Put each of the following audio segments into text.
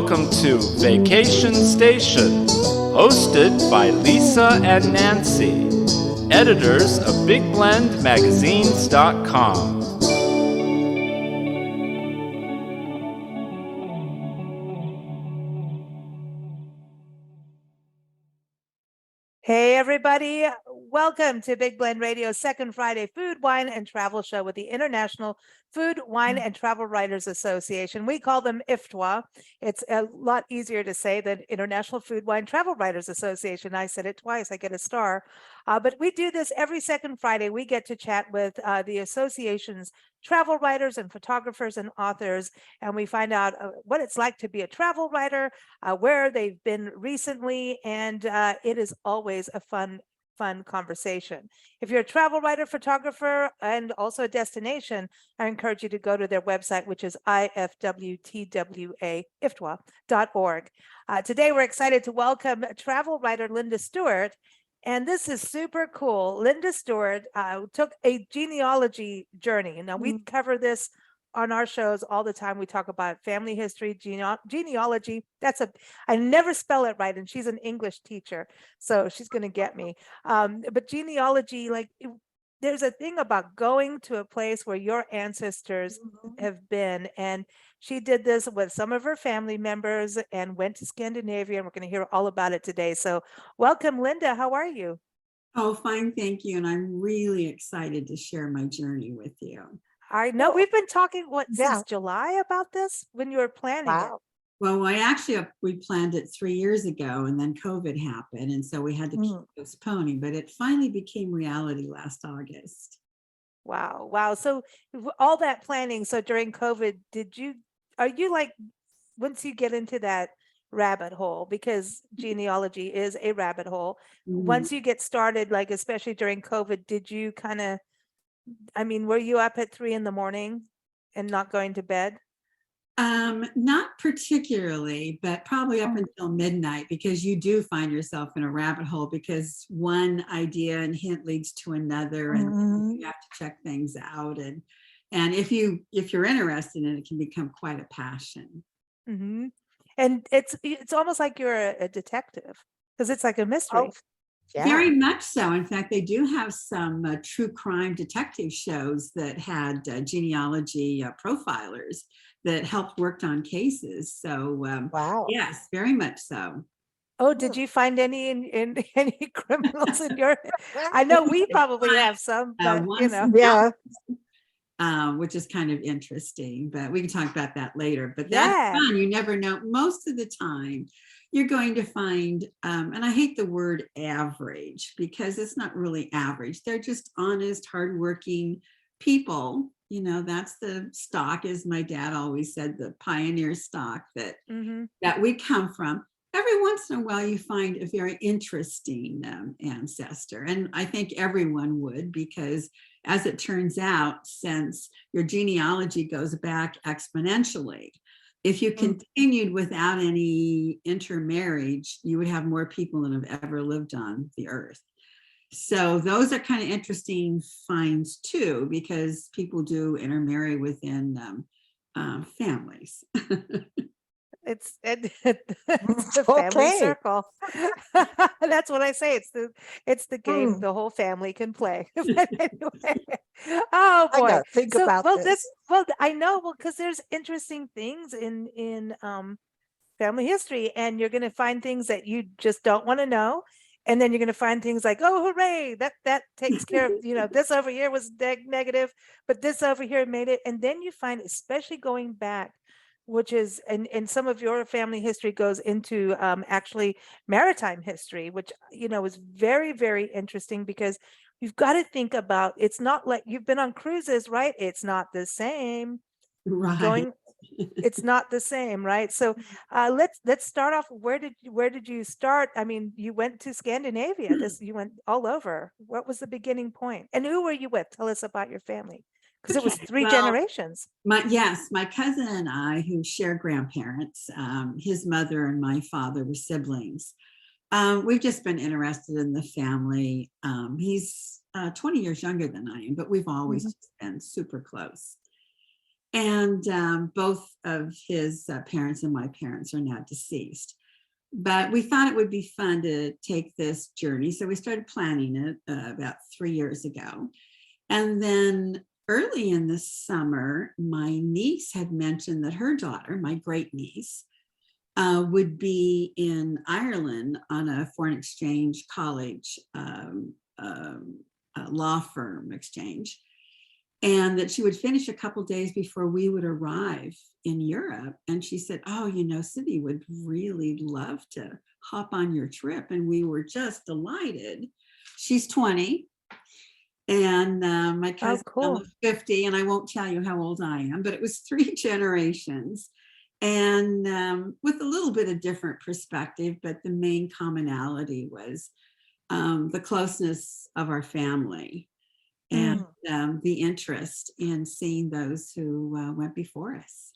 Welcome to Vacation Station, hosted by Lisa and Nancy, editors of BigBlendMagazines.com. Hey everybody, welcome to Big Blend Radio's second Friday food, wine, and travel show with the International Food, Wine, and Travel Writers Association. We call them IFTWA. It's a lot easier to say than International Food, Wine, Travel Writers Association. I said it twice, I get a star. But we do this every second Friday. We get to chat with the association's travel writers and photographers and authors, and we find out what it's like to be a travel writer, where they've been recently, and it is always a fun conversation. If you're a travel writer, photographer, and also a destination, I encourage you to go to their website, which is ifwtwa.org. Today, we're excited to welcome travel writer Linda Stewart. And this is super cool. Linda Stewart took a genealogy journey. Now, we cover this on our shows all the time. We talk about family history, genealogy. I never spell it right, and she's an English teacher, so she's going to get me. But genealogy, there's a thing about going to a place where your ancestors have been, and she did this with some of her family members and went to Scandinavia, and we're going to hear all about it today. So welcome, Linda. How are you? Oh, fine, thank you. And I'm really excited to share my journey with you. I know we've been talking since July about this when you were planning it. Well, we planned it 3 years ago, and then COVID happened, and so we had to keep postponing, but it finally became reality last August. Wow. So all that planning, so during COVID, once you get into that rabbit hole, because genealogy is a rabbit hole, once you get started, especially during COVID, did you were you up at 3 a.m. and not going to bed? Not particularly, but probably up until midnight, because you do find yourself in a rabbit hole because one idea and hint leads to another, and you have to check things out. And if you're interested in it, it can become quite a passion. And it's almost like you're a detective, because it's like a mystery. Very much so. In fact, they do have some true crime detective shows that had genealogy profilers that helped work on cases. So, yes, very much so. Oh, did you find any in any criminals in your? I know we probably have some, but which is kind of interesting. But we can talk about that later. But that's fun. You never know. Most of the time, you're going to find, and I hate the word average because it's not really average. They're just honest, hardworking people. That's the stock, as my dad always said, the pioneer stock that we come from. Every once in a while, you find a very interesting ancestor. And I think everyone would, because as it turns out, since your genealogy goes back exponentially, if you continued without any intermarriage, you would have more people than have ever lived on the earth. So those are kind of interesting finds too, because people do intermarry within families. It's the family circle. That's what I say. It's the game the whole family can play. Anyway. Oh boy, think about this. I know. Well, because there's interesting things in family history, and you're going to find things that you just don't want to know. And then you're going to find things like, oh, hooray, that takes care of, this over here was negative, but this over here made it. And then you find, especially going back, which is, and some of your family history goes into actually maritime history, which, is very, very interesting, because you've got to think about, it's not like you've been on cruises, right? It's not the same. Right. It's not the same, right? So let's start off. Where did you start? I mean, you went to Scandinavia. You went all over. What was the beginning point? And who were you with? Tell us about your family, because it was three generations. My cousin and I, who share grandparents, his mother and my father were siblings. We've just been interested in the family. He's 20 years younger than I am, but we've always just been super close. And both of his parents and my parents are now deceased. But we thought it would be fun to take this journey. So we started planning it about 3 years ago. And then early in the summer, my niece had mentioned that her daughter, my great niece, would be in Ireland on a foreign exchange college law firm exchange, and that she would finish a couple days before we would arrive in Europe. And she said, oh, Sydney would really love to hop on your trip. And we were just delighted. She's 20. And my cousin almost 50, and I won't tell you how old I am, but it was 3 generations. And with a little bit of different perspective, but the main commonality was the closeness of our family and the interest in seeing those who went before us.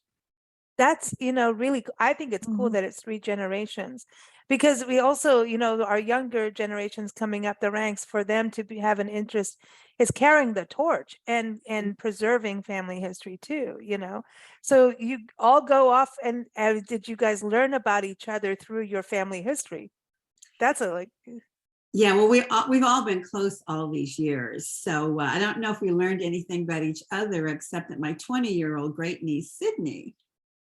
That's, really, I think it's cool that it's 3 generations, because we also, our younger generations coming up the ranks, for them to have an interest is carrying the torch and preserving family history too, So you all go off and did you guys learn about each other through your family history? That's Yeah, well, we've all been close all these years. So I don't know if we learned anything about each other, except that my 20-year-old great niece, Sydney,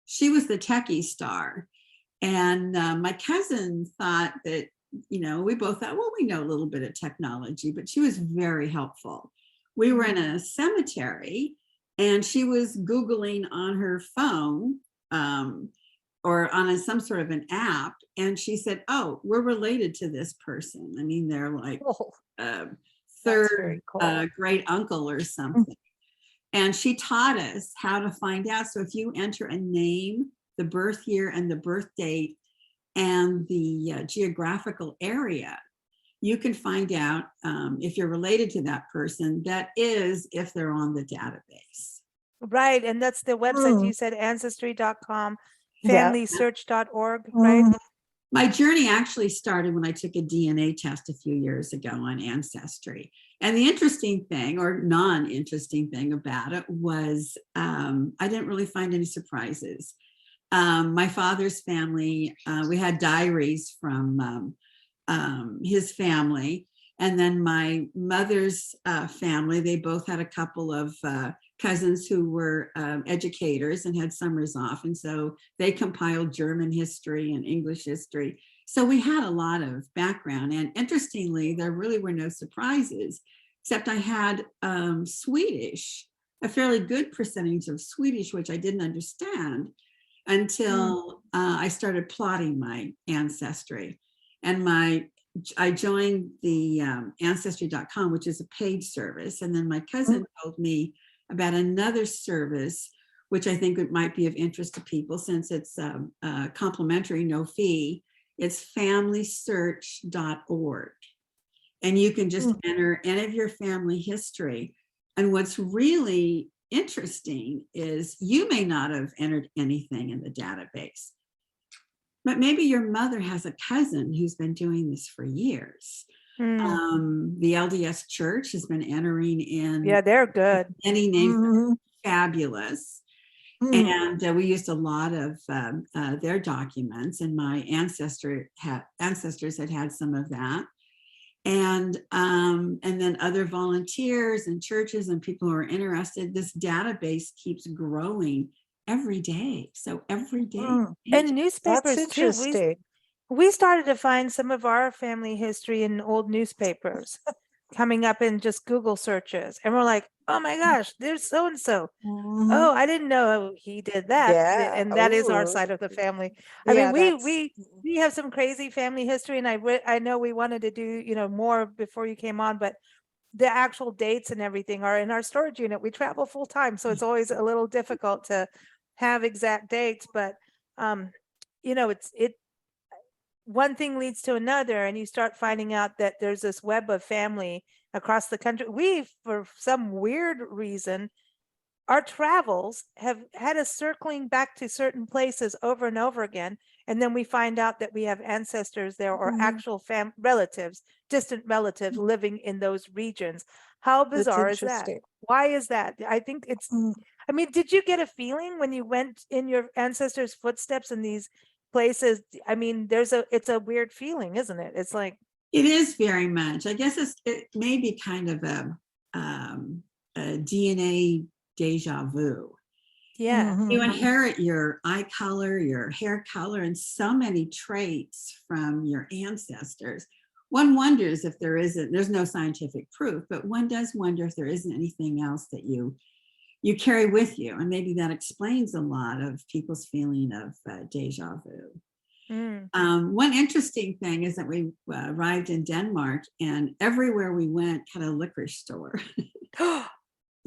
she was the techie star. And my cousin thought that, we both thought, well, we know a little bit of technology, but she was very helpful. We were in a cemetery and she was Googling on her phone or on some sort of an app. And she said, oh, we're related to this person. I mean, they're like third great uncle or something. And she taught us how to find out. So if you enter a name, the birth year and the birth date and the geographical area, you can find out if you're related to that person. That is, if they're on the database. Right. And that's the website you said, Ancestry.com, familysearch.org, right? My journey actually started when I took a DNA test a few years ago on Ancestry. And the interesting thing, or non-interesting thing about it, was I didn't really find any surprises. My father's family, we had diaries from his family. And then my mother's family, they both had a couple of cousins who were educators and had summers off. And so they compiled German history and English history. So we had a lot of background. And interestingly, there really were no surprises, except I had Swedish, a fairly good percentage of Swedish, which I didn't understand until I started plotting my ancestry. And I joined the Ancestry.com, which is a paid service. And then my cousin told me about another service, which I think it might be of interest to people since it's complimentary, no fee. It's familysearch.org. And you can just enter any of your family history. And what's really interesting is you may not have entered anything in the database, but maybe your mother has a cousin who's been doing this for years. The LDS Church has been entering in. Yeah, they're good. Any names, fabulous. And we used a lot of their documents, and my ancestors had some of that. And then other volunteers and churches and people who are interested. This database keeps growing every day. So every day. And newspapers too. We started to find some of our family history in old newspapers coming up in just Google searches. And we're like, oh my gosh, there's so-and-so. Oh, I didn't know he did that. Yeah. And that is our side of the family. I mean, we have some crazy family history, and I know we wanted to do, more before you came on, but the actual dates and everything are in our storage unit. We travel full time, so it's always a little difficult to have exact dates, but one thing leads to another, and you start finding out that there's this web of family across the country. We, for some weird reason, our travels have had us circling back to certain places over and over again. And then we find out that we have ancestors there, or actual relatives, distant relatives living in those regions. How bizarre is that? Why is that? I think I mean, did you get a feeling when you went in your ancestors' footsteps in these places? I mean, it's a weird feeling, isn't it? It's like, It is very much. I guess it may be kind of a DNA deja vu. yeah. You inherit your eye color, your hair color, and so many traits from your ancestors. One wonders if there's no scientific proof, but one does wonder if there isn't anything else that you carry with you. And maybe that explains a lot of people's feeling of deja vu. One interesting thing is that we arrived in Denmark, and everywhere we went had a liquor store.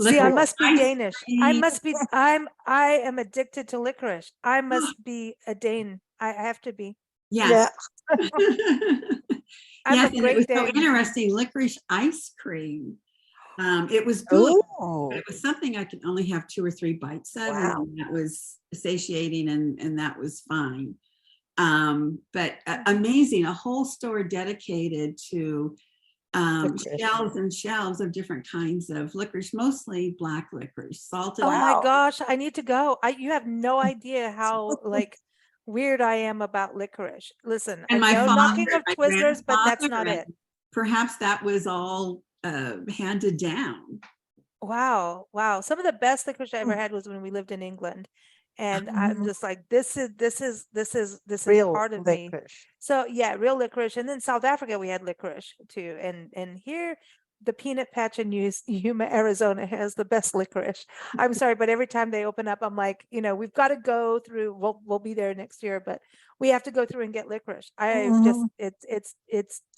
See, I must be ice Danish. cream. I am addicted to licorice. I must be a Dane. I have to be. Yes. I'm Yes, a and it was great so Dane. interesting. Licorice ice cream. It was good. Oh, But it was something I could only have 2 or 3 bites of, Wow. and that was satiating, and that was fine. But amazing, a whole store dedicated to Licorice. shelves and shelves of different kinds of licorice, mostly black licorice, salted. Oh my Wow. gosh, I need to go. You have no idea how like weird I am about licorice. Listen, And my no father, knocking of my Twizzlers, but that's not grandfather, it. and perhaps that was all handed down. Wow, wow. Some of the best licorice I ever Mm. had was when we lived in England. And I'm Mhm. just like, this is Real part of me. licorice. So yeah, real licorice. And then South Africa, we had licorice too. And here, the peanut patch in Yuma, Arizona has the best licorice. I'm sorry, but every time they open up, I'm like, we've got to go through. We'll be there next year, but we have to go through and get licorice. I just Mhm. it's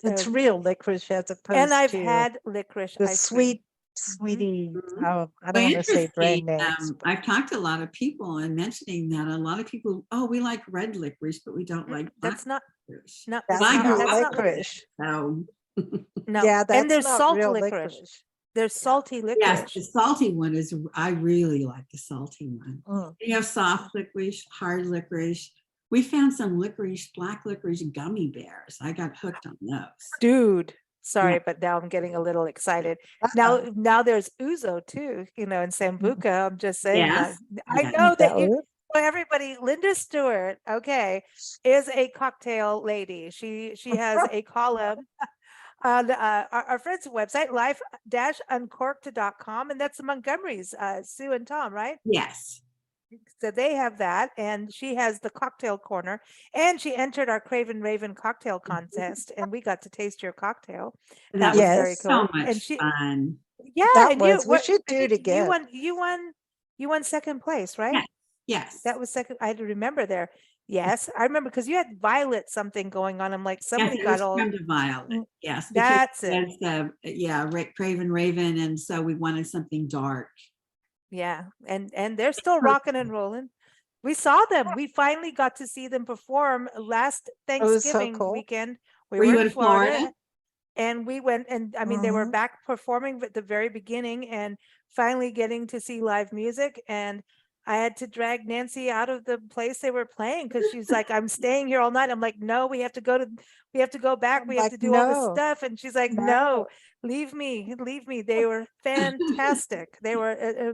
It's real licorice as and opposed I've to had licorice the ice cream. sweetie. Mhm. I don't Well, want to say brand interesting. names. but- I've talked to a lot of people and mentioning that a lot of people, oh, we like red licorice, but we don't like black That's not licorice. no, That's I that's grew not up not with it, licorice. so no. Yeah, And that's there's not salt real licorice. licorice. There's salty yes, licorice. the salty one is, I really like the salty one. Mm. You have soft licorice, hard licorice. We found some black licorice gummy bears. I got hooked on those. Dude, sorry, Yeah. but now I'm getting a little excited. Uh-oh. Now there's Ouzo too, in Sambuca. I'm just saying that. Yes. I yes. know that you, No. well, everybody, Linda Stewart, okay, is a cocktail lady. She has a column on our friend's website, life-uncorked.com, and that's the Montgomerys, Sue and Tom, right? Yes. So they have that, and she has the cocktail corner, and she entered our Craven Raven cocktail contest, and we got to taste your cocktail. That was very Yes. so cool. much And she, fun. yeah, That and was, we what, should I do it think again. you won second place, right? Yes. Yes. That was second. I remember there. Yes, I remember because you had Violet something going on. I'm like, Yes, somebody it got was all. Creme de Violet. Mm, Yes, because That's it. it's Craven Raven, and so we wanted something dark. Yeah, and they're still rocking and rolling. We saw them. We finally got to see them perform last It was so Thanksgiving cool. weekend. We Were were you in in Florida, Florida? and we went, and I mean, they were Mhm. back performing at the very beginning and finally getting to see live music. And I had to drag Nancy out of the place they were playing because she's like, I'm staying here all night. I'm like, no, we have to go back. I'm We have like, to do all this no, stuff. And she's like, no, no. leave me. They were fantastic. They were an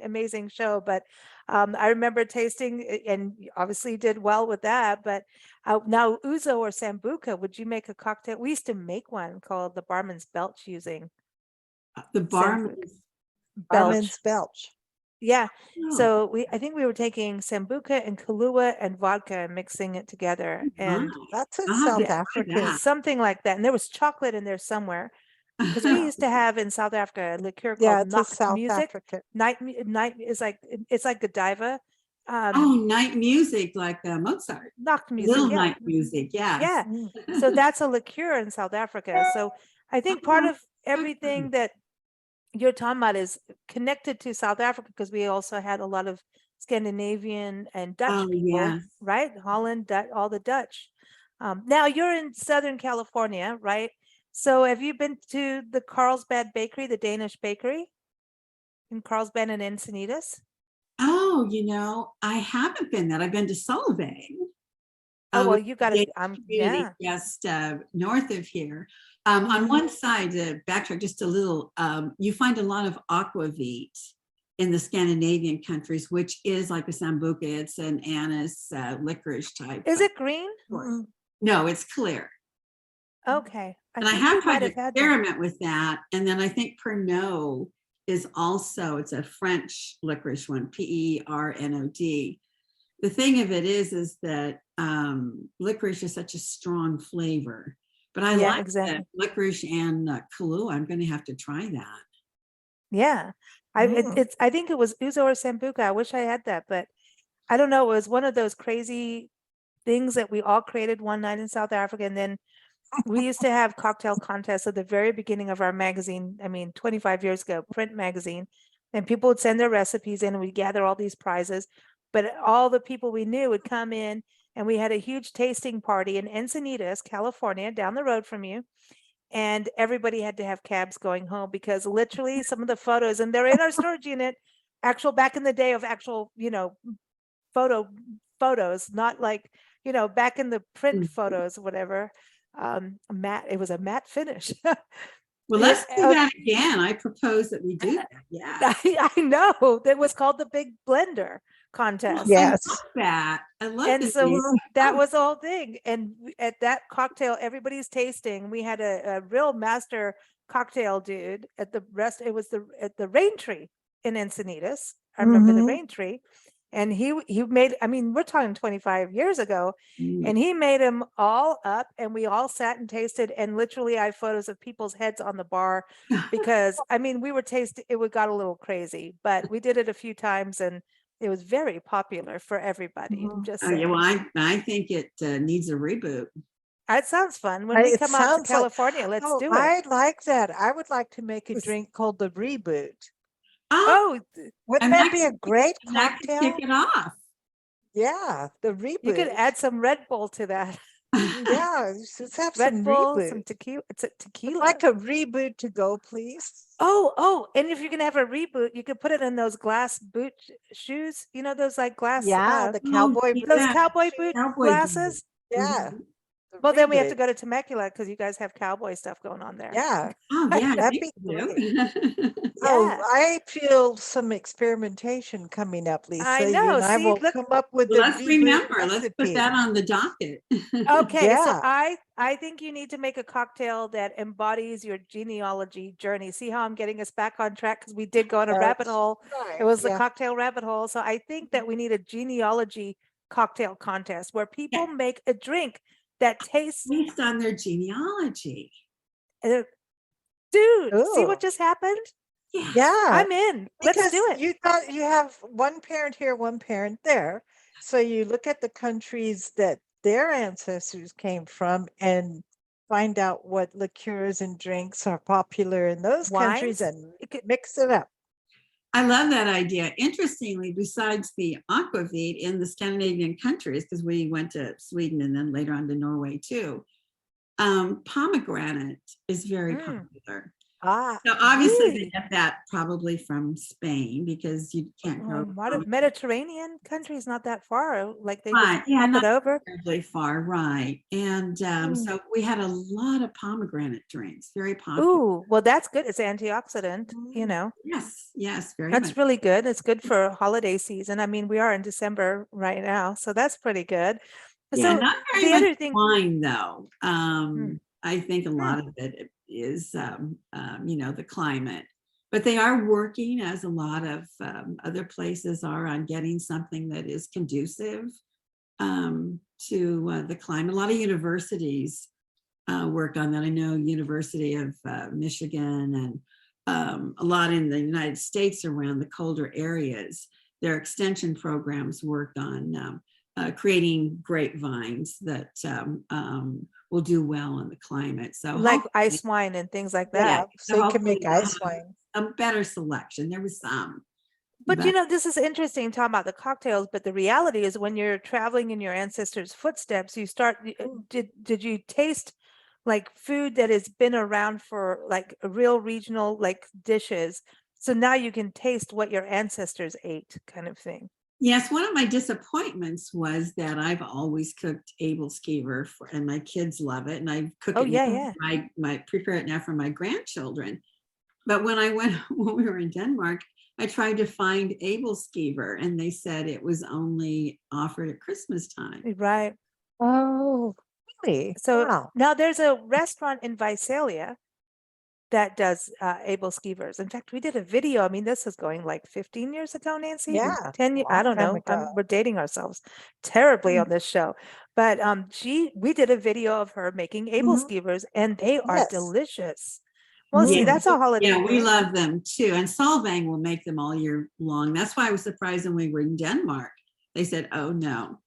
amazing show. But I remember tasting, and you obviously did well with that. But now Ouzo or Sambuca, would you make a cocktail? We used to make one called the Barman's Belch using The Sambuca. barman's Barman's Belch. Yeah. Oh, So I think we were taking Sambuca and Kahlua and vodka and mixing it together, and my. That's a I'll have to South try African. that. something like that. And there was chocolate in there somewhere because we used to have in South Africa a liqueur Yeah, called it's a Nacht South Music. African. Night is like, it's like Godiva. Oh, night music like Mozart. Nacht Music. Little Yeah. night music. Yes. Yeah. Mm. So that's a liqueur in South Africa. So I think part Oh, of everything that you're talking about is connected to South Africa because we also had a lot of Scandinavian and Dutch Oh, people, yes. right? Holland, all the Dutch. Now you're in Southern California, right? So have you been to the Carlsbad Bakery, the Danish bakery in Carlsbad and Encinitas? Oh, I haven't been there. I've been to Solvang. Oh, well, which you is got a to, community yeah. just north of here. On Mhm. one side, backtrack just a little, you find a lot of aquavit in the Scandinavian countries, which is like a sambuca. It's an anise licorice type. Is it green? No, it's clear. Okay. And I think have we tried might to have had that. experiment with that. And then I think Pernod is also, it's a French licorice one, Pernod. The thing of it is that licorice is such a strong flavor. But I Yeah, like exactly. that licorice and Kahlua. I'm going to have to try that. Yeah. I think it was Ouzo or Sambuca. I wish I had that, but I don't know. It was one of those crazy things that we all created one night in South Africa. And then we used to have cocktail contests at the very beginning of our magazine. I mean, 25 years ago, print magazine. And people would send their recipes in and we'd gather all these prizes. But all the people we knew would come in and we had a huge tasting party in Encinitas, California, down the road from you. And everybody had to have cabs going home because literally some of the photos, and they're in our storage unit, actual back in the day of actual, photos, not like, back in the print photos, whatever. It was a matte finish. Well, let's do that again. I propose that we do that. Yeah. I know. That was called the Big Blender contest. Yes. I love that. I love And that. so that was the whole thing. And at that cocktail, everybody's tasting. We had a real master cocktail dude at the rest. It was at the Rain Tree in Encinitas. I remember the Rain Tree. And he made, I mean, we're talking 25 years ago, and he made them all up and we all sat and tasted. And literally I have photos of people's heads on the bar because I mean, we were tasting, it got a little crazy, but we did it a few times and it was very popular for everybody. Just saying. Yeah, well, I think it needs a reboot. It sounds fun. When we come out to California, let's do it. I like that. I would like to make a drink called the Reboot. Oh, wouldn't that be a great cocktail? Kick it off. Yeah, the Reboot. You could add some Red Bull to that. Yeah, let's have Red some Bull, Reboot. some tequila. It's a tequila. I'd like a Reboot to go, please. Oh, and if you're gonna have a reboot, you could put it in those glass boot shoes. You know those like glass. Yeah, the cowboy. Those cowboy boot glasses. Yeah. Well, then we have to go to Temecula because you guys have cowboy stuff going on there. Yeah. Oh, yeah, that'd be great. Oh, I feel some experimentation coming up, Lisa. I know. You and I will come up with the Let's remember. Let's put recipe. that on the docket. Okay, Yeah. so I think you need to make a cocktail that embodies your genealogy journey. See how I'm getting us back on track because we did go on a rabbit hole. Right, It was the yeah. cocktail rabbit hole. So I think that we need a genealogy cocktail contest where people make a drink that tastes based on their genealogy. Dude, see Ooh. what just happened? Yeah. I'm in. Let's Because do it. You thought you have one parent here, one parent there. So you look at the countries that their ancestors came from and find out what liqueurs and drinks are popular in those countries Wines? and mix it up. I love that idea. Interestingly, besides the aquavit in the Scandinavian countries, because we went to Sweden and then later on to Norway too, pomegranate is very popular. So obviously they get that probably from Spain because you can't grow. Mediterranean countries not that far. Like they just yeah, pop not it over. terribly far, right? And so we had a lot of pomegranate drinks, very popular. Ooh, well, that's good. It's antioxidant, you know. Yes, very That's much. really good. It's good for holiday season. I mean, we are in December right now, so that's pretty good. Yeah, So not very the much other thing, wine though. I think a lot of it is, the climate. But they are working, as a lot of other places are, on getting something that is conducive to the climate. A lot of universities work on that. I know University of Michigan and a lot in the United States around the colder areas. Their extension programs work on creating grapevines that will do well in the climate. So like ice wine and things like that. Yeah, so you can make ice wine. A better selection. There was some. But this is interesting talking about the cocktails, but the reality is when you're traveling in your ancestors' footsteps, you start, did you taste like food that has been around for like a real regional like dishes? So now you can taste what your ancestors ate kind of thing. Yes, one of my disappointments was that I've always cooked Abelskever and my kids love it. And I cook it. I prepare it now for my grandchildren. But when I went, when we were in Denmark, I tried to find Abelskiver and they said it was only offered at Christmas time. Right. Oh, really? So Wow. now there's a restaurant in Visalia that does Able Skivers. In fact, we did a video. I mean, this is going like 15 years ago, Nancy. Yeah, 10 years. I long don't time know. ago. We're dating ourselves terribly Mm. on this show. But we did a video of her making Able Mhm. Skivers, and they are Yes. delicious. Well, see, Mm. that's a holiday. Yeah, we food. love them too. And Solvang will make them all year long. That's why I was surprised when we were in Denmark. They said, oh no.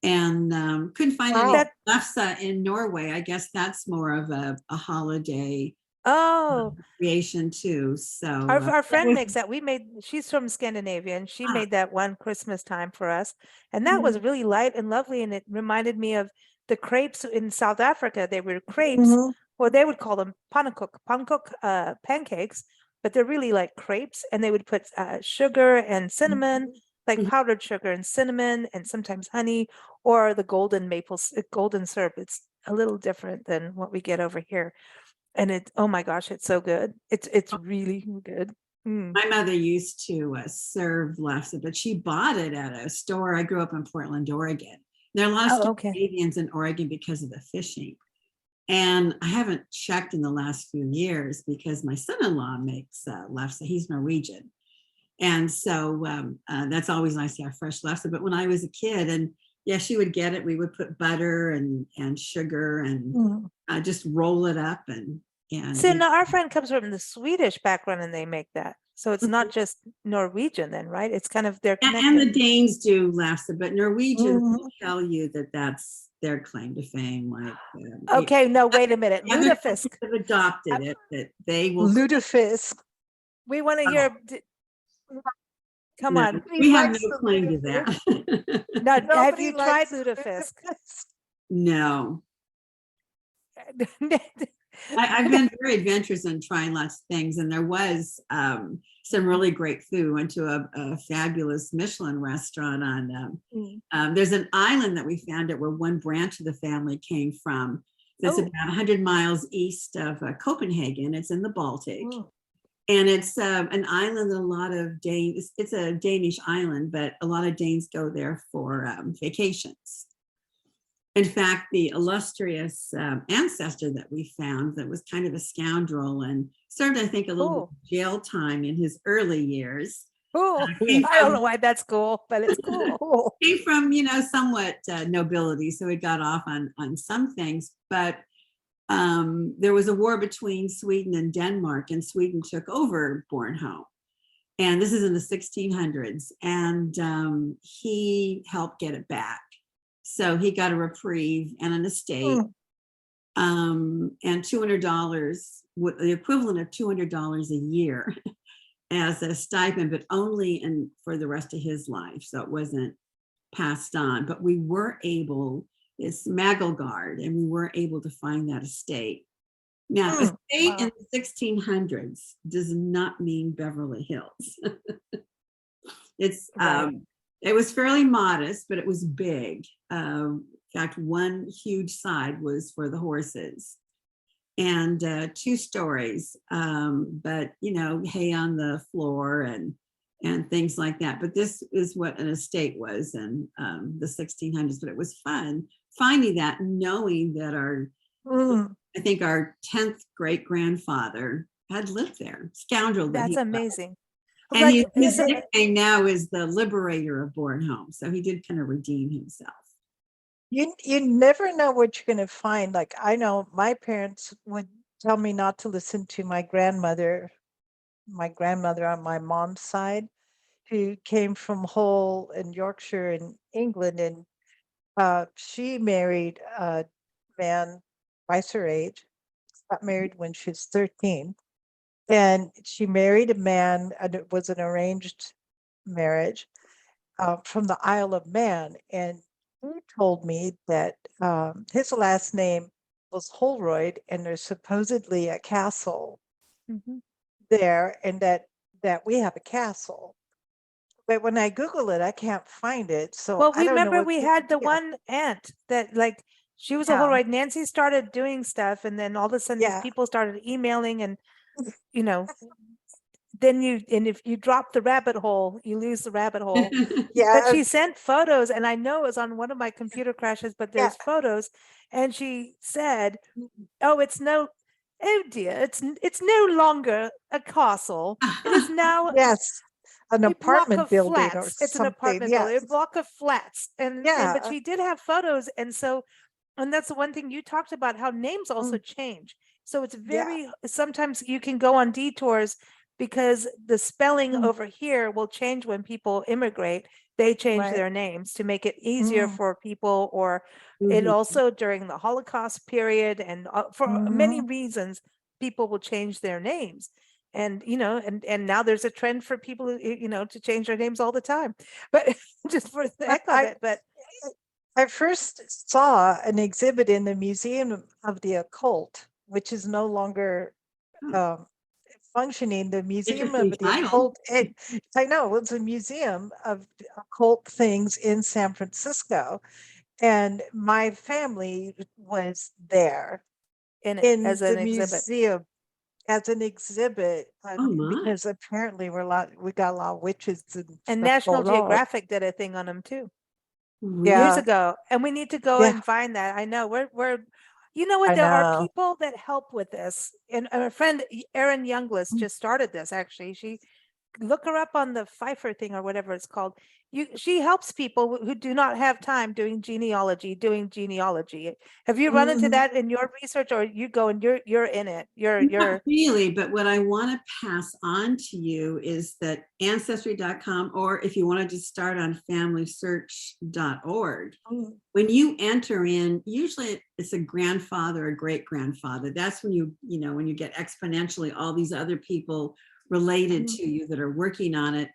And couldn't find any Wow. lefse in Norway. I guess that's more of a holiday Oh, creation too. So our friend was- makes that. She's from Scandinavia, and she Ah. made that one Christmas time for us. And that was really light and lovely. And it reminded me of the crepes in South Africa. They were crepes, Mhm. or they would call them pannenkoek pancakes, but they're really like crepes. And they would put sugar and cinnamon, like Mhm. powdered sugar and cinnamon, and sometimes honey, or the golden syrup. It's a little different than what we get over here. And oh my gosh, it's so good. It's really good. Mm. My mother used to serve lefse, but she bought it at a store. I grew up in Portland, Oregon. There are a lot of Oh, okay. Canadians in Oregon because of the fishing. And I haven't checked in the last few years because my son-in-law makes lefse. He's Norwegian. And so that's always nice to have fresh lefse. But when I was a kid, and yeah, she would get it. We would put butter and sugar and Mm. just roll it up and See, eat. now our friend comes from the Swedish background and they make that. So it's not just Norwegian then, right? It's kind of they're And the connected. Danes do lefse, but Norwegians Mhm. will tell you that that's their claim to fame. Like, Okay, no, wait a minute. other Lutefisk. countries have adopted it, that they will. Lutefisk. We want to Oh. hear. Come No, on. we have likes no the claim to lutefisk. that. No, have Nobody you tried likes lutefisk? No, I've been very adventurous in trying lots of things, and there was some really great food. Went to a fabulous Michelin restaurant on. There's an island that we found it where one branch of the family came from. That's about 100 miles east of Copenhagen. It's in the Baltic. Mm. And it's an island that a lot of Danes, it's a Danish island, but a lot of Danes go there for vacations. In fact, the illustrious ancestor that we found that was kind of a scoundrel and served, I think, a little bit of jail time in his early years. Oh, came I don't from- know why that's cool, but it's cool. Came from, somewhat nobility, so he got off on some things. But there was a war between Sweden and Denmark, and Sweden took over Bornholm. And this is in the 1600s, and he helped get it back. So he got a reprieve and an estate, and $200, the equivalent of $200 a year as a stipend, but only for the rest of his life. So it wasn't passed on. But we were able, it's Magelgard, and we were able to find that estate. Now, estate in the 1600s does not mean Beverly Hills. It's it was fairly modest, but it was big. In fact, one huge side was for the horses, and 2 stories. But hay on the floor and things like that. But this is what an estate was in the 1600s. But it was fun finding that, knowing that I think our 10th great grandfather had lived there. Scoundrel. That's amazing. And his nickname now is the Liberator of Bornholm. So he did kind of redeem himself. You never know what you're going to find. Like, I know my parents would tell me not to listen to my grandmother on my mom's side, who came from Hull in Yorkshire in England. And she married a man twice her age, got married when she was 13. And she married a man, and it was an arranged marriage from the Isle of Man. And he told me that his last name was Holroyd, and there's supposedly a castle there, and that we have a castle. But when I Google it, I can't find it. So well, I we don't know remember what we to had the do. one aunt that she was a Yeah. Holroyd. Nancy started doing stuff, and then all of a sudden these Yeah. people started emailing, and you know, then and if you drop the rabbit hole, you lose the rabbit hole. Yeah. But she sent photos, and I know it was on one of my computer crashes, but there's photos, and she said, oh, oh dear, it's no longer a castle. It is now Yes. An a block apartment of building or flats. It's an something. apartment building, a block of flats. And but Yeah. she did have photos. And so, and that's the one thing you talked about, how names also change. So it's very, sometimes you can go on detours because the spelling over here will change when people immigrate. They change Right. their names to make it easier for people, or it also during the Holocaust period, and for many reasons, people will change their names. And and now there's a trend for people to change their names all the time, but just for the heck of it. But I first saw an exhibit in the Museum of the Occult, which is no longer functioning. The Museum of the Occult. I know it's a museum of occult things in San Francisco, and my family was there in in as an the exhibit. museum as an exhibit, Oh my. because apparently we got a lot of witches and stuff National going on. Geographic did a thing on them too Really? years ago, and we need to go Yeah. and find that. I know we're you know what, I there are know. people that help with this, and our friend Erin Youngless just started this. Actually, she look her up on the Pfeiffer thing or whatever it's called. She helps people who do not have time doing genealogy. Have you run into that in your research, or you go and you're in it? You're Not really, but what I want to pass on to you is that Ancestry.com, or if you want to just start on FamilySearch.org, when you enter in, usually it's a grandfather or great grandfather. That's when when you get exponentially all these other people related to you that are working on it.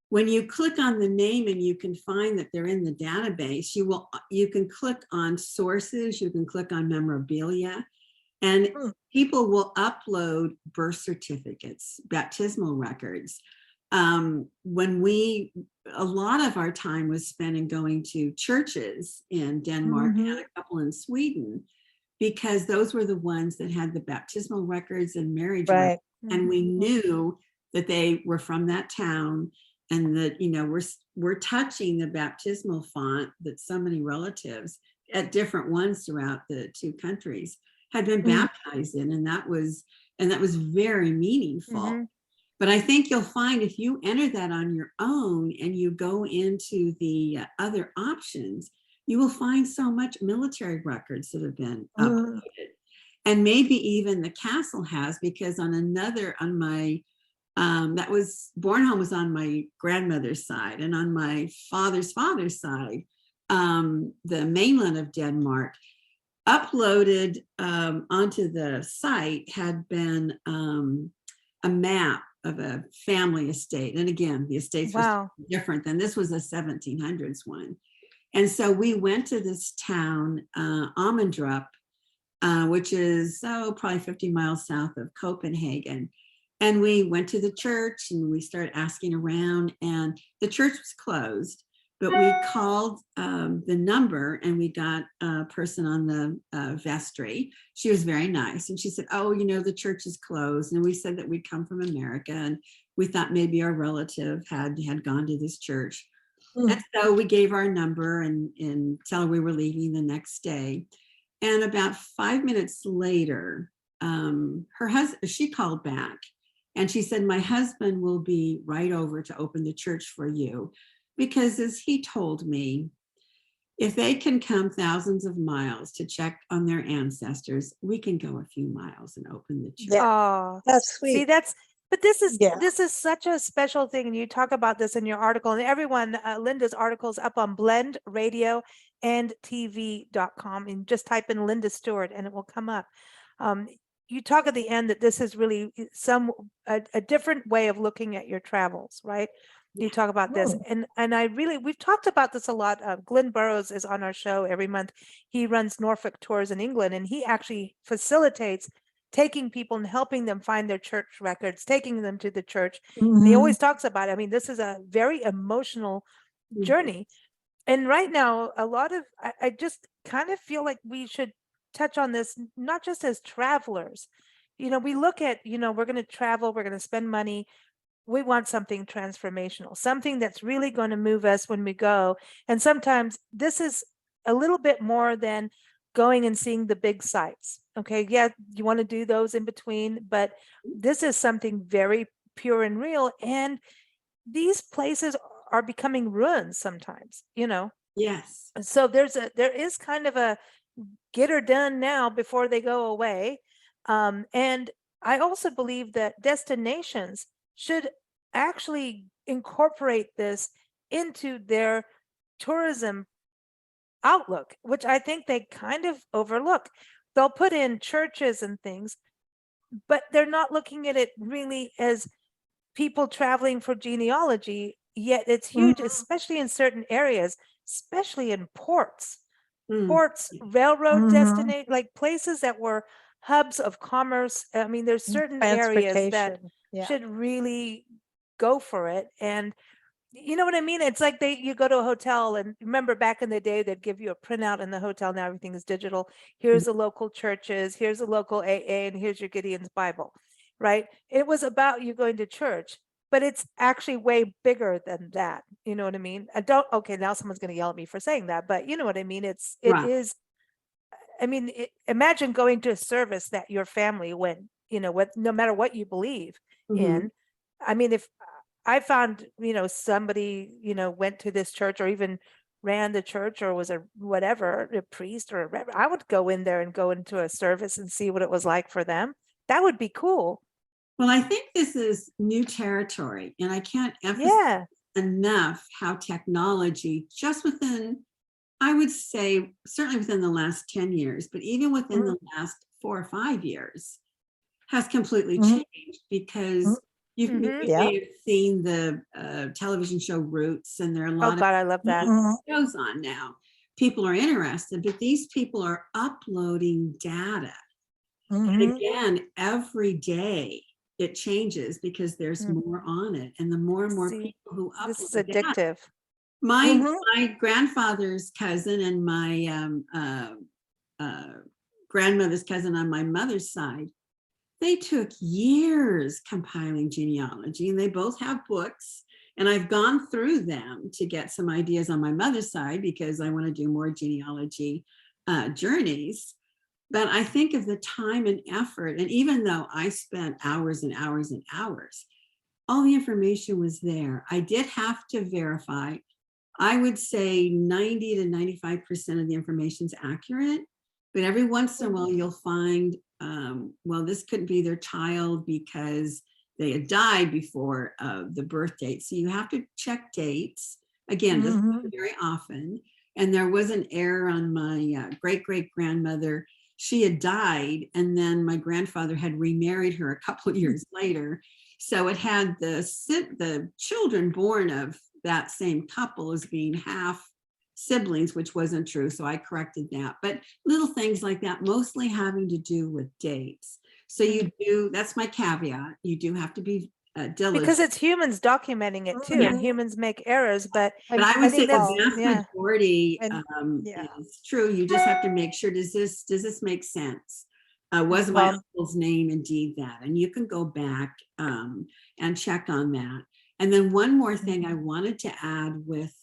When you click on the name and you can find that they're in the database, you can click on sources, you can click on memorabilia, and people will upload birth certificates, baptismal records. A lot of our time was spent in going to churches in Denmark and a couple in Sweden, because those were the ones that had the baptismal records and marriage records. And we knew that they were from that town, and that we're touching the baptismal font that so many relatives at different ones throughout the two countries had been baptized in, and that was very meaningful. But I think you'll find if you enter that on your own and you go into the other options, you will find so much military records that have been uploaded. And maybe even the castle has, because on my Bornholm was on my grandmother's side, and on my father's side, the mainland of Denmark, uploaded onto the site had been a map of a family estate. And again, the estates was different than this, was a 1700s one. And so we went to this town, Amundrup, which is probably 50 miles south of Copenhagen. And we went to the church and we started asking around, and the church was closed, but we called the number and we got a person on the vestry. She was very nice. And she said, oh, the church is closed. And we said that we'd come from America, and we thought maybe our relative had gone to this church. And so we gave our number and tell her we were leaving the next day. And about 5 minutes later, her husband, she called back. And she said, my husband will be right over to open the church for you, because as he told me, if they can come thousands of miles to check on their ancestors, we can go a few miles and open the church. Oh, that's sweet. See, but this is such a special thing. And you talk about this in your article, and everyone, Linda's article's up on blendradioandtv.com, and just type in Linda Stewart and it will come up. You talk at the end that this is really a different way of looking at your travels, right? You talk about this, and we've talked about this a lot. Glenn Burrows is on our show every month. He runs Norfolk tours in England, and he actually facilitates taking people and helping them find their church records, taking them to the church. And he always talks about it. I mean, this is a very emotional journey. And right now, I just kind of feel like we should touch on this, not just as travelers, we look at, we're going to travel, we're going to spend money. We want something transformational, something that's really going to move us when we go. And sometimes this is a little bit more than going and seeing the big sites. Okay. Yeah. You want to do those in between, but this is something very pure and real. And these places are becoming ruins sometimes, Yes. So there is kind of a get her done now before they go away. And I also believe that destinations should actually incorporate this into their tourism outlook, which I think they kind of overlook. They'll put in churches and things, but they're not looking at it really as people traveling for genealogy, yet it's huge, especially in certain areas, especially in ports. Ports, railroad destination, like places that were hubs of commerce. I mean, there's certain areas that should really go for it. And you know what I mean? It's like you go to a hotel, and remember back in the day, they'd give you a printout in the hotel. Now everything is digital. Here's the local churches, here's the local AA, and here's your Gideon's Bible, right? It was about you going to church, but it's actually way bigger than that. You know what I mean? Okay, now someone's going to yell at me for saying that, but you know what I mean? It is, I mean, imagine going to a service that your family went, no matter what you believe in. I mean, if I found, somebody, went to this church or even ran the church or was a priest or a reverend, I would go in there and go into a service and see what it was like for them. That would be cool. Well, I think this is new territory, and I can't emphasize enough how technology just within, I would say, certainly within the last 10 years, but even within the last 4 or 5 years, has completely changed, because you may have seen the television show Roots, and there are a lot I love that. shows on now. People are interested, but these people are uploading data. And again, every day it changes because there's more on it, and the more and more people who upload this is addictive. data. My grandfather's cousin and my grandmother's cousin on my mother's side, they took years compiling genealogy, and they both have books, and I've gone through them to get some ideas on my mother's side because I want to do more genealogy journeys. But I think of the time and effort, and even though I spent hours and hours and hours, all the information was there. I did have to verify. I would say 90 to 95% of the information is accurate, but every once in a while you'll find, well, this could be their child because they had died before the birth date. So you have to check dates. Again, doesn't happen very often. And there was an error on my great-great-grandmother. She had died, and then my grandfather had remarried her a couple of years later. So it had the children born of that same couple as being half siblings, which wasn't true. So I corrected that. But little things like that, mostly having to do with dates. So you do, that's my caveat. You do have to be diligent. Because it's humans documenting it too, and humans make errors, but I would say the vast majority is true. You just have to make sure, does this make sense? Was my uncle's name indeed that? And you can go back and check on that. And then one more thing I wanted to add with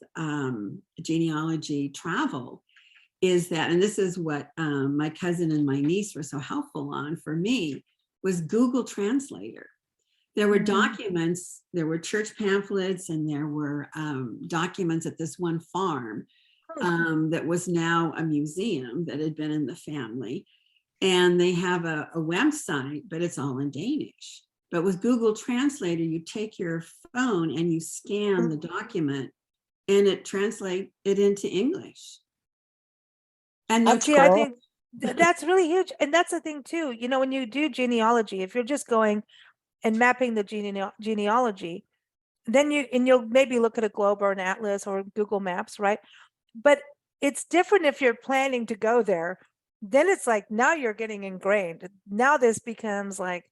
genealogy travel is that, and this is what my cousin and my niece were so helpful on for me, was Google Translator. There were documents, there were church pamphlets, and there were documents at this one farm that was now a museum that had been in the family. And they have a website, but it's all in Danish. But with Google Translator, you take your phone and you scan the document, and it translates it into English. And I think that's really huge. And that's the thing too, when you do genealogy, if you're just going and mapping the genealogy, then you'll maybe look at a globe or an atlas or Google Maps, right? But it's different if you're planning to go there. Then it's like, now you're getting ingrained. Now this becomes like,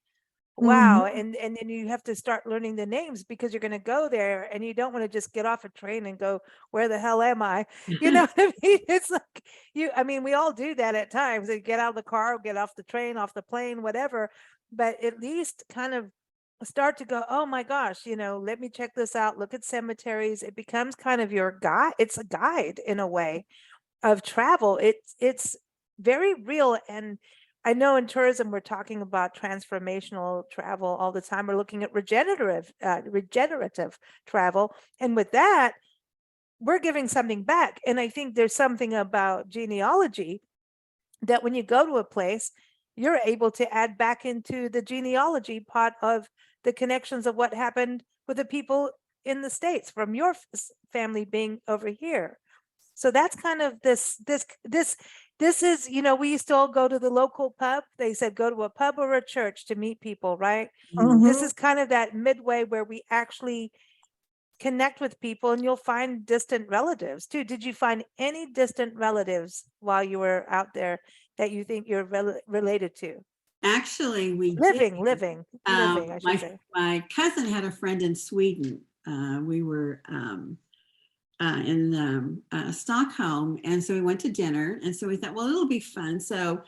wow. And then you have to start learning the names because you're going to go there, and you don't want to just get off a train and go, where the hell am I? You know what I mean? It's like we all do that at times. They get out of the car, get off the train, off the plane, whatever. but at least kind of start to go, oh my gosh, let me check this out. Look at cemeteries. It becomes kind of your guide. It's a guide in a way of travel. It's very real. And I know in tourism, we're talking about transformational travel all the time. We're looking at regenerative travel. And with that, we're giving something back. And I think there's something about genealogy that when you go to a place, you're able to add back into the genealogy part of the connections of what happened with the people in the States from your family being over here. So that's kind of this is, we used to all go to the local pub. They said, go to a pub or a church to meet people, right? This is kind of that midway where we actually connect with people, and you'll find distant relatives too. Did you find any distant relatives while you were out there that you think you're related to? Actually, we living, I should my say. my cousin had a friend in Sweden. We were in Stockholm, and so we went to dinner, and so we thought, well, it'll be fun. So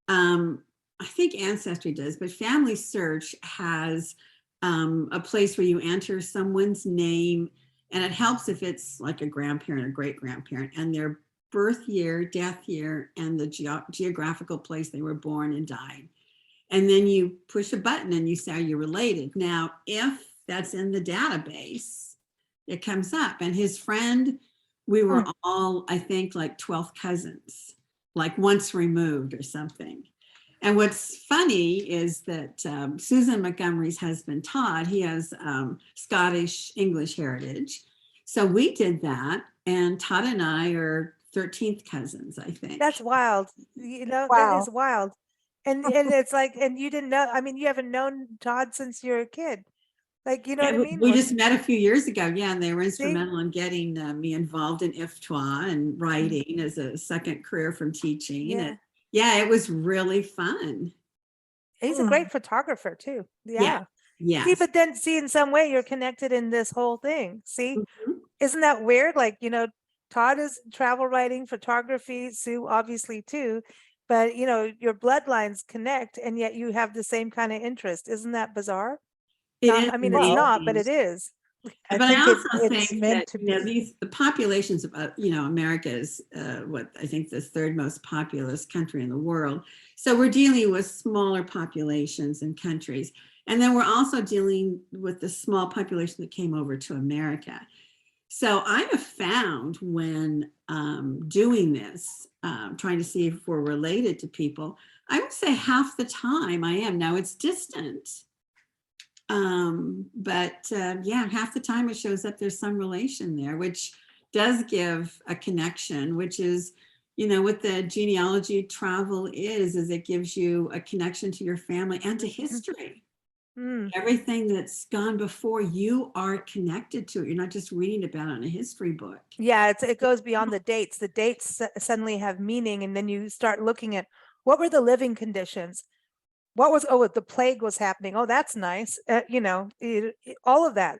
I think Ancestry does, but Family Search has a place where you enter someone's name, and it helps if it's like a grandparent or great grandparent, and their birth year, death year, and the geographical place they were born and died. And then you push a button and you say, are you related? Now, if that's in the database, it comes up. And his friend, we were all, I think, like 12th cousins, like once removed or something. And what's funny is that Susan Montgomery's husband, Todd, he has Scottish English heritage. So we did that. And Todd and I are 13th cousins, I think. That's wild. That is wild. And it's like, and you didn't know, I mean, you haven't known Todd since you were a kid. Like, what I mean? We just met a few years ago. Yeah. And they were instrumental in getting me involved in IFTWA and writing as a second career from teaching. Yeah. It was really fun. He's a great photographer too. Yeah. Yeah. See, but then in some way you're connected in this whole thing. See, isn't that weird? Like, Todd is travel writing, photography, Sue obviously too, but your bloodlines connect, and yet you have the same kind of interest. Isn't that bizarre? I mean, it's not, but it is. But I also think that the populations of America is what I think the third most populous country in the world. So we're dealing with smaller populations and countries, and then we're also dealing with the small population that came over to America. So I have found when doing this, trying to see if we're related to people, I would say half the time I am. Now it's distant. But half the time it shows up there's some relation there, which does give a connection, which is, what the genealogy travel is it gives you a connection to your family and to history. Everything that's gone before, you are connected to it. You're not just reading about it on a history book. Yeah, it goes beyond the dates. The dates suddenly have meaning, and then you start looking at what were the living conditions. What was, the plague was happening. Oh, that's nice. All of that.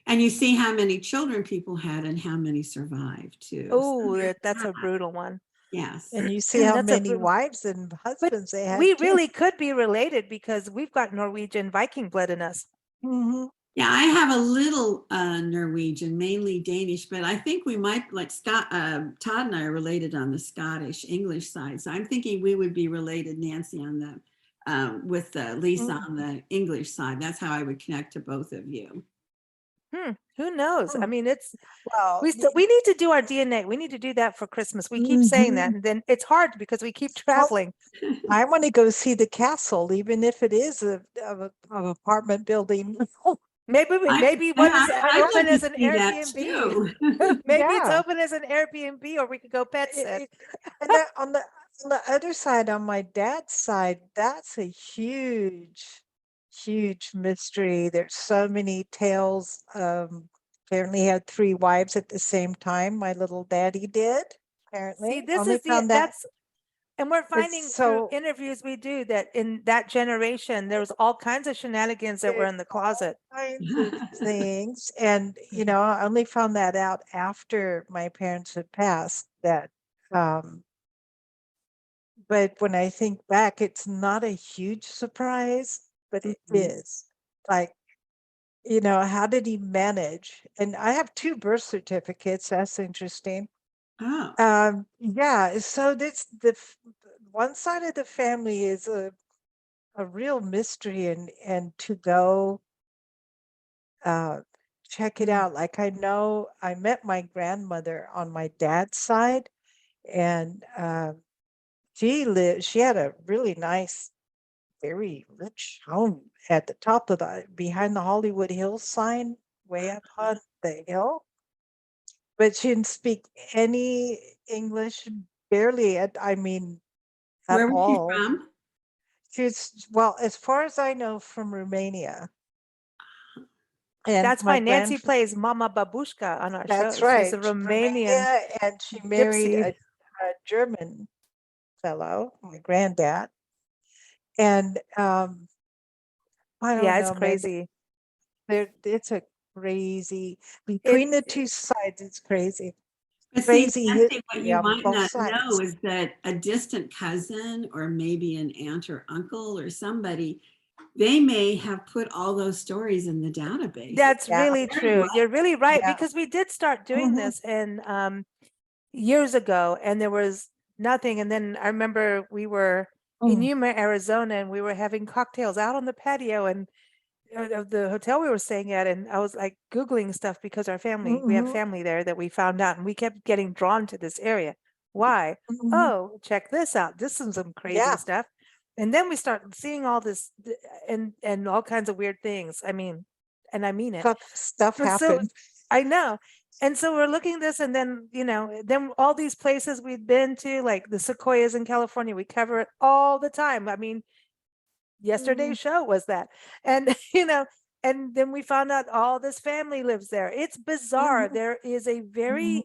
And you see how many children people had and how many survived too. Oh, that's a brutal one. Yes. And you see how many wives and husbands they had. We really could be related because we've got Norwegian Viking blood in us. Yeah, I have a little Norwegian, mainly Danish, but I think we might, like Todd and I are related on the Scottish English side. So I'm thinking we would be related, Nancy, on the with Lisa on the English side. That's how I would connect to both of you. Who knows? I mean, we need to do our DNA. We need to do that for Christmas. We keep saying that, and then it's hard because we keep traveling. I want to go see the castle, even if it is an apartment building. Maybe one is open as an Airbnb. Maybe it's open as an Airbnb, or we could go pet sit. And on the other side, on my dad's side, that's a huge mystery. There's so many tales. Apparently he had 3 wives at the same time. My little daddy did. Apparently, See, and we're finding through interviews we do that in that generation, there was all kinds of shenanigans that were in the closet. Kinds of things, and I only found that out after my parents had passed. That, but when I think back, it's not a huge surprise. but it Mhm. is. Like, how did he manage? And I have two birth certificates. That's interesting. Oh, Yeah, so this one side of the family is a real mystery, and to go uh check it mm. out. Like, I know I met my grandmother on my dad's side, and she had a really nice, very rich home at the top of behind the Hollywood Hills sign, way up on the hill. But she didn't speak any English, barely, I mean, at Where was she all. from? She's, well, as far as I know, from Romania. And That's my why Nancy grand, plays Mama Babushka on our that's show. She's right, a Romanian Romania, and she married gypsy. a German fellow, my granddad. And I don't Yeah, it's know, man, crazy. it's a crazy, It between the two sides, it's crazy. But see, Crazy Nancy, what history you on might both not know sides. is that a distant cousin or maybe an aunt or uncle or somebody, they may have put all those stories in the database. That's Yeah. really Very true. You're really right, Yeah. because we did start doing Mhm. this and years ago, and there was nothing. And then I remember we were in Mm. Yuma, Arizona, and we were having cocktails out on the patio and of the hotel we were staying at, and I was like Googling stuff because we have Mhm. family there that we found out, and we kept getting drawn to this area. Why? Mhm. Oh, check this out. This is some crazy Yeah. stuff. And then we start seeing all this and all kinds of weird things. And I mean it. Stuff And so happened. I know. And so we're looking at this, and then, then all these places we've been to, like the sequoias in California, we cover it all the time. I mean, Mhm. yesterday's show was that. And, and then we found out all this family lives there. It's bizarre. Mhm. There is a Mhm. very,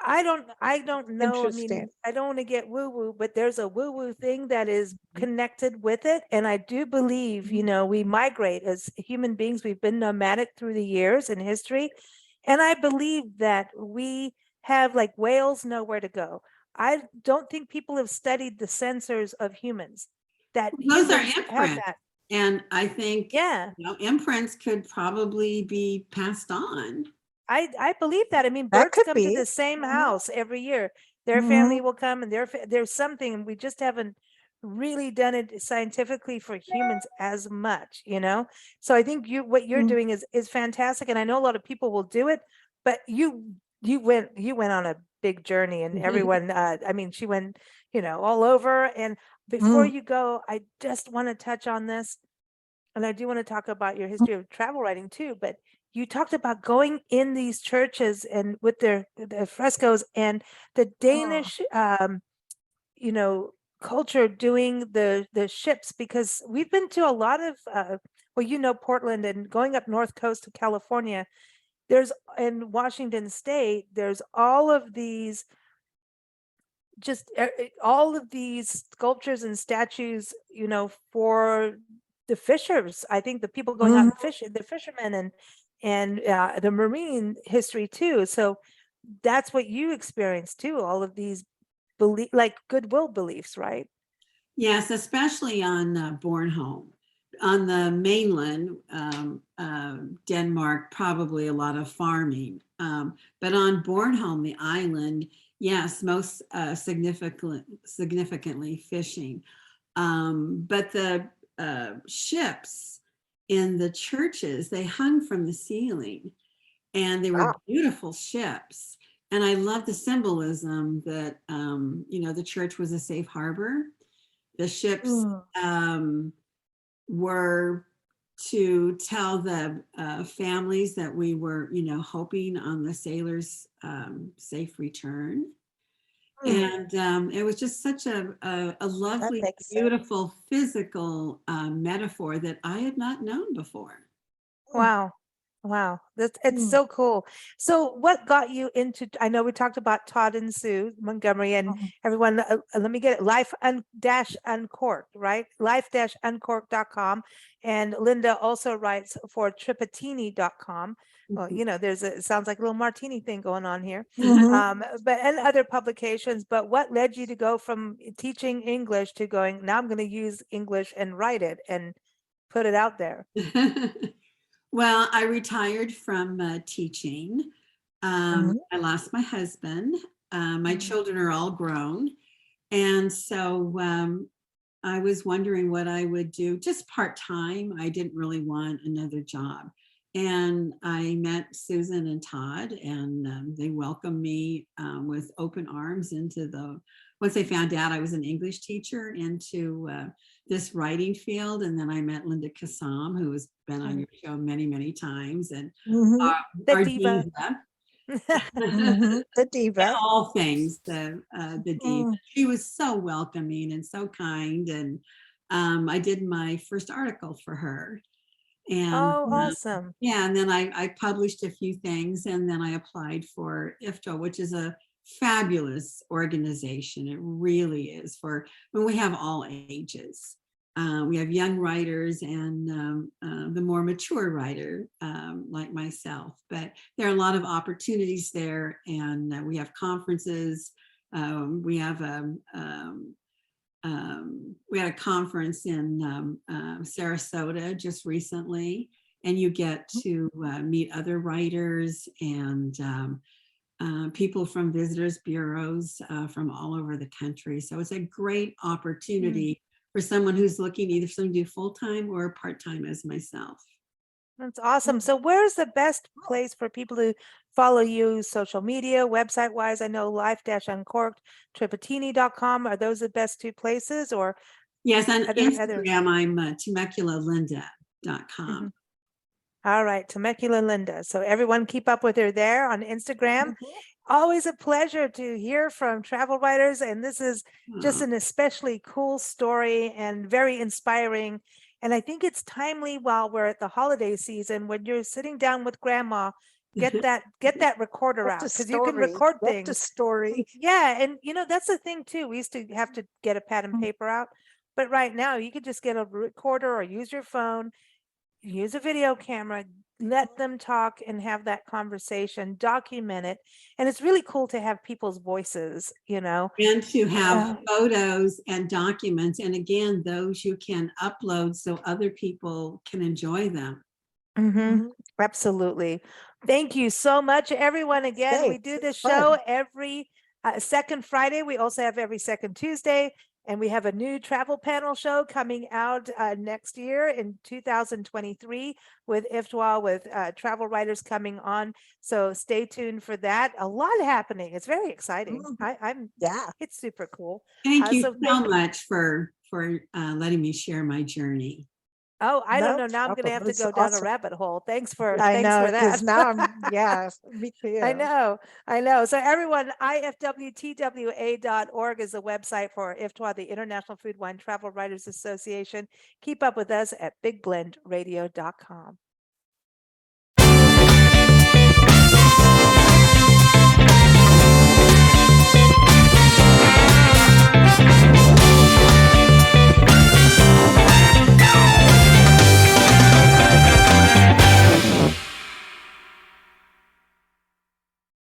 I don't know. I Interesting. mean, I don't want to get woo woo, but there's a woo woo thing that is Mhm. connected with it. And I do believe, Mhm. we migrate as human beings. We've been nomadic through the years in history. And I believe that we have, like whales know where to go. I don't think people have studied the sensors of humans, that Those are humans have imprints. that. And I think, Yeah. imprints could probably be passed on. I believe that. I mean, That birds could come to be. the same Mhm. house every year. Their family Mhm. will come, and there's something, and we just haven't really done it scientifically for humans as much. So I think what you're Mhm. doing is fantastic, and I know a lot of people will do it, but you went on a big journey, and everyone, I mean, she went, all over. And before Mhm. you go, I just want to touch on this, and I do want to talk about your history of travel writing too, but you talked about going in these churches and with the frescoes and the Mhm. Danish, you know, culture doing the ships, because we've been to a lot of, well, Portland, and going up north coast to California, there's in Washington State, there's all of these, all of these sculptures and statues, for the fishers. I think the people going out Mhm. and fishing, the fishermen, and the marine history too. So that's what you experienced too. All of these like goodwill beliefs, right? Yes, especially on Bornholm. On the mainland, Denmark, probably a lot of farming. But on Bornholm, the island, yes, most significantly fishing. But the ships in the churches, they hung from the ceiling, and they were Wow. beautiful ships. And I love the symbolism that, the church was a safe harbor. The ships Mm. were to tell the families that we were, hoping on the sailors' safe return. Mm. And it was just such a That lovely, makes sense. beautiful physical metaphor that I had not known before. Mm. Wow. Wow, it's Mm. so cool. So what got you into, I know we talked about Todd and Sue Montgomery and Mhm. everyone, let me get it, Life dash Uncorked, right? Life-uncorked.com. And Linda also writes for tripatini.com. Well, you know, it sounds like a little martini thing going on here. Mhm. And other publications, but what led you to go from teaching English to going, now I'm going to use English and write it and put it out there? Well, I retired from teaching. Mhm. I lost my husband. My Mhm. children are all grown. And so I was wondering what I would do just part time. I didn't really want another job. And I met Susan and Todd, and they welcomed me with open arms once they found out I was an English teacher, into this writing field. And then I met Linda Kassam, who has been on your show many, many times, and Mhm. The our diva. diva. Mhm. The diva. All things, the diva. Mm. She was so welcoming and so kind, and I did my first article for her, and Oh, awesome. yeah, and then I published a few things, and then I applied for IFTA, which is a fabulous organization. It really is, for when we have all ages. We have young writers and the more mature writer, like myself. But there are a lot of opportunities there, and we have conferences. We have we had a conference in Sarasota just recently, and you get to meet other writers and people from visitors bureaus from all over the country. So it's a great opportunity for someone who's looking either to do full time or part time, as myself. That's awesome. So where's the best place for people to follow you, social media, website wise? I know Life-Uncorked, tripatini.com. Are those the best two places, or Yes, on are there other? Instagram, I'm temeculalinda.com. Mhm. All right, Temecula Linda. So everyone keep up with her there on Instagram. Mhm. Always a pleasure to hear from travel writers. And this is just Oh, an especially cool story and very inspiring. And I think it's timely while we're at the holiday season when you're sitting down with grandma, get that recorder Get the out because you can story. record Get the things. story. Yeah, and that's the thing too. We used to have to get a pad and paper out, but right now you could just get a recorder or use your phone, use a video camera, let them talk and have that conversation, document it. And it's really cool to have people's voices, you know. and to have Uh, photos and documents. And again, those you can upload so other people can enjoy them. mhm, Mhm. absolutely. Thank you so much, everyone. Again, we Thanks. do It's this show fun. every second Friday. We also have every second Tuesday. And we have a new travel panel show coming out next year in 2023 with IFTWA, with travel writers coming on. So stay tuned for that. A lot happening. It's very exciting. Mhm. I'm Yeah. it's super cool. Thank you So so thank much for letting me share my journey. Oh, I don't No know. Now I'm gonna problem. have to It's go down a awesome. rabbit hole. I Thanks know, for because that. now yeah, me I too. know, I know. So everyone, ifwtwa.org is the website for IFTWA, the International Food Wine Travel Writers Association. Keep up with us at bigblendradio.com.